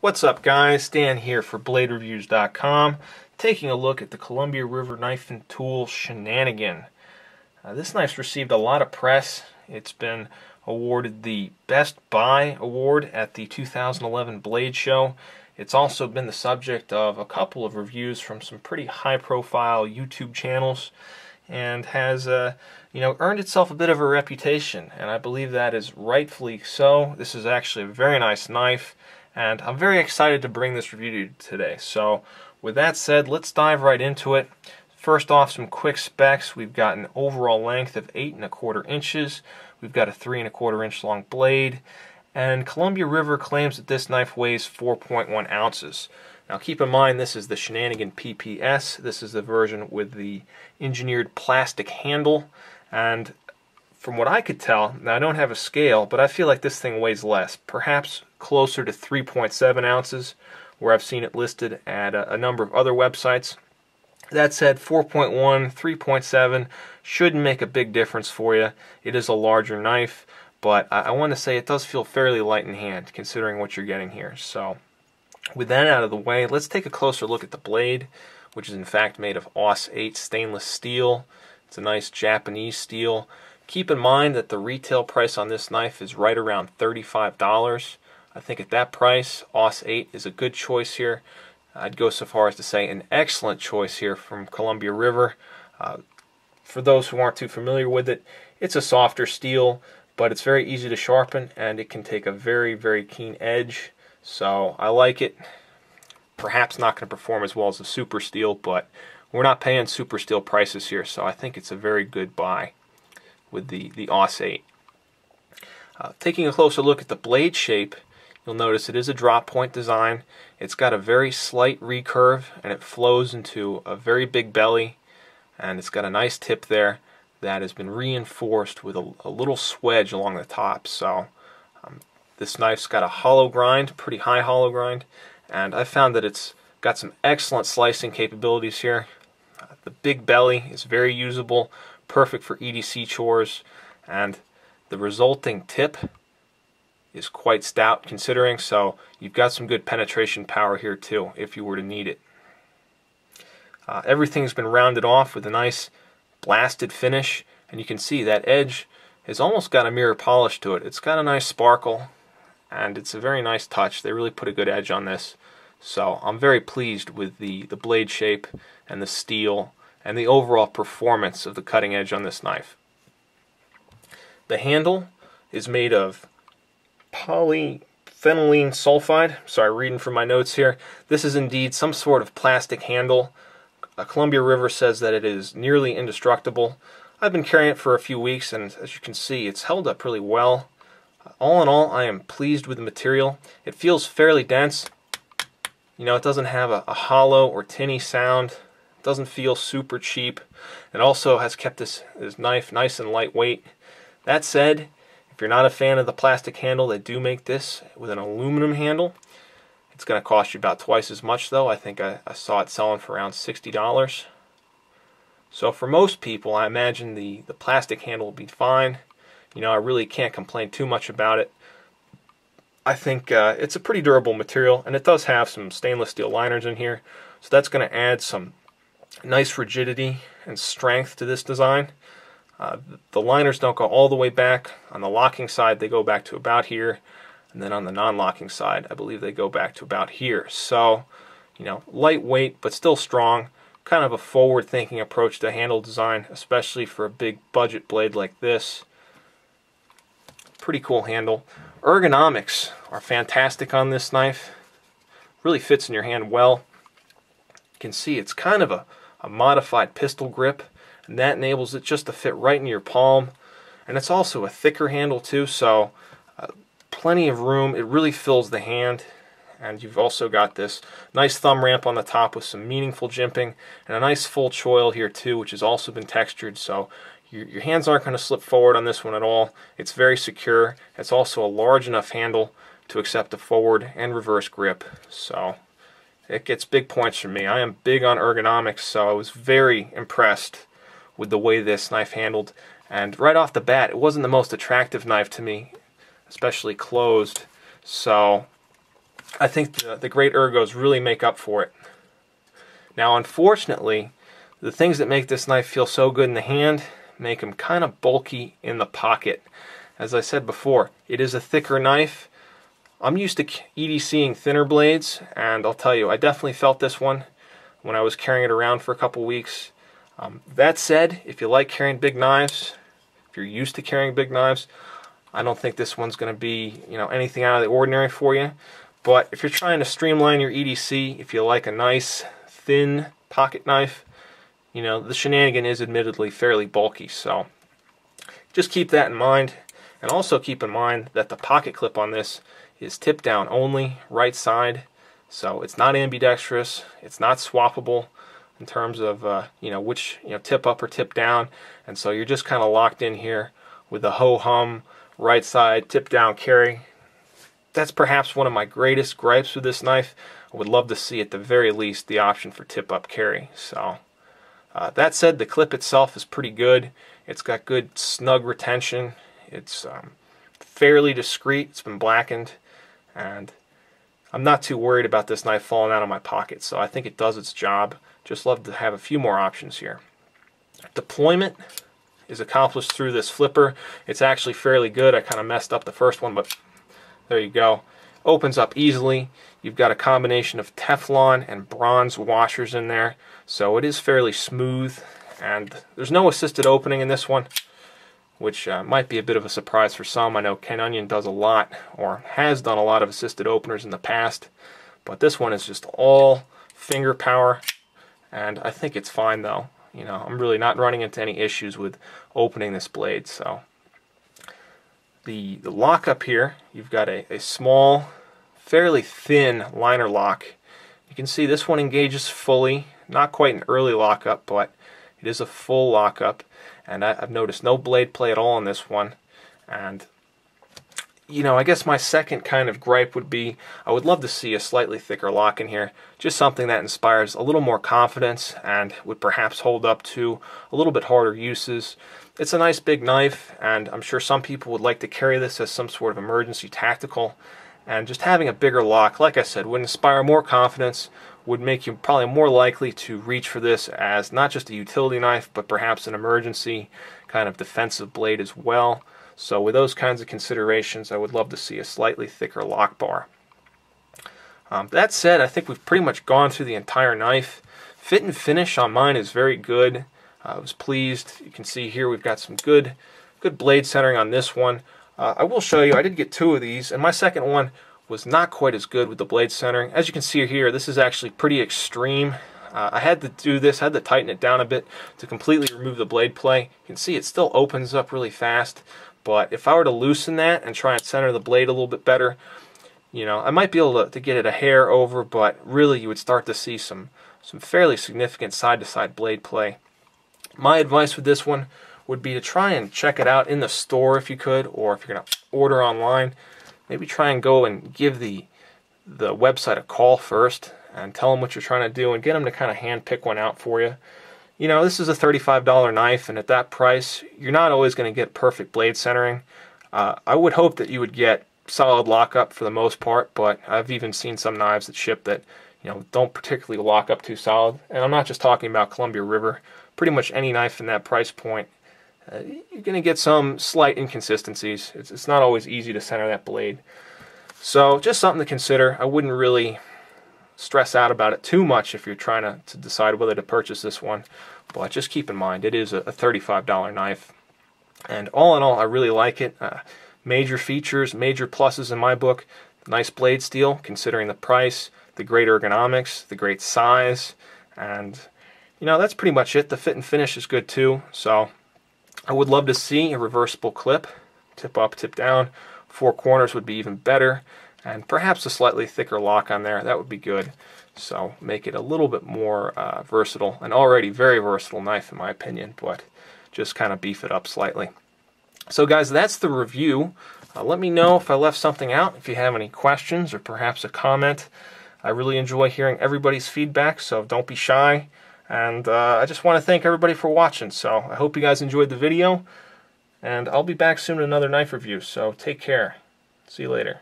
What's up, guys? Dan here for BladeReviews.com, taking a look at the Columbia River knife and tool Shenanigan. This knife's received a lot of press. It's been awarded the Best Buy award at the 2011 Blade Show. It's also been the subject of a couple of reviews from some pretty high-profile YouTube channels, and has earned itself a bit of a reputation, and I believe that is rightfully so. This is actually a very nice knife, and I'm very excited to bring this review to you today. So with that said, let's dive right into it. First off, some quick specs. We've got an overall length of 8 1/4 inches. We've got a 3 1/4 inch long blade, and Columbia River claims that this knife weighs 4.1 ounces. Now keep in mind, this is the Shenanigan PPS. This is the version with the engineered plastic handle, and from what I could tell, now I don't have a scale, but I feel like this thing weighs less, perhaps closer to 3.7 ounces, where I've seen it listed at a number of other websites. That said, 4.1, 3.7 shouldn't make a big difference for you. It is a larger knife, but I want to say it does feel fairly light in hand, considering what you're getting here. So with that out of the way, let's take a closer look at the blade, which is in fact made of AUS 8 stainless steel. It's a nice Japanese steel. Keep in mind that the retail price on this knife is right around $35. I think at that price, AUS 8 is a good choice here. I'd go so far as to say an excellent choice here from Columbia River. For those who aren't too familiar with it, it's a softer steel, but it's very easy to sharpen, and it can take a very, very keen edge. So I like it. Perhaps not going to perform as well as the super steel, but we're not paying super steel prices here, so I think it's a very good buy with the AUS 8. Taking a closer look at the blade shape, you'll notice it is a drop point design. It's got a very slight recurve, and it flows into a very big belly, and it's got a nice tip there that has been reinforced with a little swedge along the top. So this knife's got a hollow grind, pretty high hollow grind, and I found that it's got some excellent slicing capabilities here. The big belly is very usable, perfect for EDC chores, and the resulting tip is quite stout considering, so you've got some good penetration power here too if you were to need it. Everything's been rounded off with a nice blasted finish, and you can see that edge has almost got a mirror polish to it. It's got a nice sparkle, and it's a very nice touch. They really put a good edge on this, so I'm very pleased with the blade shape and the steel and the overall performance of the cutting edge on this knife. The handle is made of polyphenylene sulfide. Sorry, reading from my notes here. This is indeed some sort of plastic handle. Columbia River says that it is nearly indestructible. I've been carrying it for a few weeks, and as you can see, it's held up really well. All in all, I am pleased with the material. It feels fairly dense. You know, it doesn't have a hollow or tinny sound. It doesn't feel super cheap. It also has kept this knife nice and lightweight. That said, if you're not a fan of the plastic handle, they do make this with an aluminum handle. It's going to cost you about twice as much, though. I think I saw it selling for around $60. So for most people, I imagine the plastic handle will be fine. You know, I really can't complain too much about it. I think it's a pretty durable material, and it does have some stainless steel liners in here, so that's going to add some nice rigidity and strength to this design. The liners don't go all the way back. On the locking side, they go back to about here, and then on the non-locking side, I believe they go back to about here. So, you know, lightweight but still strong. Kind of a forward-thinking approach to handle design, especially for a big budget blade like this. Pretty cool handle. Ergonomics are fantastic on this knife. Really fits in your hand well. You can see it's kind of a modified pistol grip, and that enables it just to fit right in your palm. And it's also a thicker handle too, so plenty of room. It really fills the hand. And you've also got this nice thumb ramp on the top with some meaningful jimping, and a nice full choil here too, which has also been textured, so your hands aren't going to slip forward on this one at all. It's very secure. It's also a large enough handle to accept a forward and reverse grip, so it gets big points from me. I am big on ergonomics, so I was very impressed with the way this knife handled. And right off the bat, it wasn't the most attractive knife to me, especially closed. So I think the great ergos really make up for it. Now, unfortunately, the things that make this knife feel so good in the hand make them kind of bulky in the pocket. As I said before, it is a thicker knife. I'm used to EDCing thinner blades, and I'll tell you, I definitely felt this one when I was carrying it around for a couple weeks. That said, if you like carrying big knives, if you're used to carrying big knives, I don't think this one's going to be, anything out of the ordinary for you. But if you're trying to streamline your EDC, if you like a nice, thin pocket knife, the Shenanigan is admittedly fairly bulky. So just keep that in mind. And also keep in mind that the pocket clip on this is tip down only, right side. So it's not ambidextrous, it's not swappable in terms of which tip up or tip down, and so you're just kind of locked in here with the ho-hum right side tip down carry. That's perhaps one of my greatest gripes with this knife. I would love to see at the very least the option for tip up carry. So that said, the clip itself is pretty good. It's got good snug retention. It's fairly discreet. It's been blackened, and I'm not too worried about this knife falling out of my pocket, so I think it does its job. Just love to have a few more options here. Deployment is accomplished through this flipper. It's actually fairly good. I kind of messed up the first one, but there you go. Opens up easily. You've got a combination of Teflon and bronze washers in there, so it is fairly smooth, and there's no assisted opening in this one, which might be a bit of a surprise for some. I know Ken Onion does a lot, or has done a lot of assisted openers in the past, but this one is just all finger power, and I think it's fine though. I'm really not running into any issues with opening this blade. So the lock up here, you've got a small, fairly thin liner lock. You can see this one engages fully, not quite an early lockup, but it is a full lockup. And I've noticed no blade play at all on this one. And, I guess my second kind of gripe would be I would love to see a slightly thicker lock in here. Just something that inspires a little more confidence and would perhaps hold up to a little bit harder uses. It's a nice big knife, and I'm sure some people would like to carry this as some sort of emergency tactical. And just having a bigger lock, like I said, would inspire more confidence, would make you probably more likely to reach for this as not just a utility knife, but perhaps an emergency kind of defensive blade as well. So with those kinds of considerations, I would love to see a slightly thicker lock bar. That said, I think we've pretty much gone through the entire knife. Fit and finish on mine is very good. I was pleased. You can see here we've got some good blade centering on this one. I will show you, I did get two of these, and my second one was not quite as good with the blade centering. As you can see here, this is actually pretty extreme. I had to do this, I had to tighten it down a bit to completely remove the blade play. You can see it still opens up really fast, but if I were to loosen that and try and center the blade a little bit better, I might be able to get it a hair over, but really you would start to see some fairly significant side-to-side blade play. My advice with this one would be to try and check it out in the store if you could, or if you're going to order online, maybe try and go and give the website a call first and tell them what you're trying to do and get them to kind of hand pick one out for you. This is a $35 knife, and at that price, you're not always going to get perfect blade centering. I would hope that you would get solid lockup for the most part, but I've even seen some knives that ship that don't particularly lock up too solid. And I'm not just talking about Columbia River. Pretty much any knife in that price point, you're going to get some slight inconsistencies. It's not always easy to center that blade. So just something to consider. I wouldn't really stress out about it too much if you're trying to decide whether to purchase this one. But just keep in mind, it is a $35 knife. And all in all, I really like it. Major features, major pluses in my book. Nice blade steel, considering the price, the great ergonomics, the great size, and that's pretty much it. The fit and finish is good too. So I would love to see a reversible clip, tip up, tip down. Four corners would be even better, and perhaps a slightly thicker lock on there. That would be good. So make it a little bit more versatile. An already very versatile knife in my opinion, but just kind of beef it up slightly. So guys, that's the review. Let me know if I left something out, if you have any questions or perhaps a comment. I really enjoy hearing everybody's feedback, so don't be shy. And I just want to thank everybody for watching. So I hope you guys enjoyed the video, and I'll be back soon with another knife review. So take care. See you later.